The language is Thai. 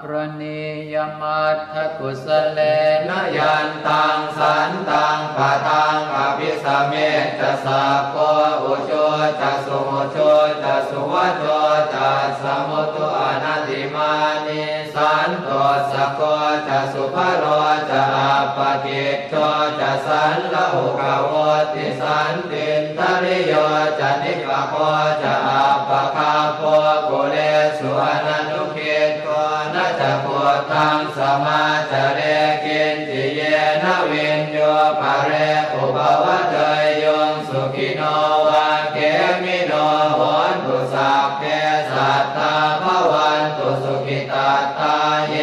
กรณียมัตถกุสเลนะยันตังสันตังปะทังอภิสเมจะสัพโพอุโชจะสุโมโชจะสุวัชโชจะสมุตุอนัตติมานิสันโตสะโกจะสุภโรจะอัปปกิจโชจะสันละหุกโวติสันตินทริโยจะนิกโคจะอัปปคาโพกุเลสุอนันตุเกโกนะจะพุทธังสมาจเรกินจิเยนะวินโยภะเรอุปวัตเตยงสุขิโนวาเกมิโนโหนตุสัพเพสัตตาภวันตุสุขิตาตาเย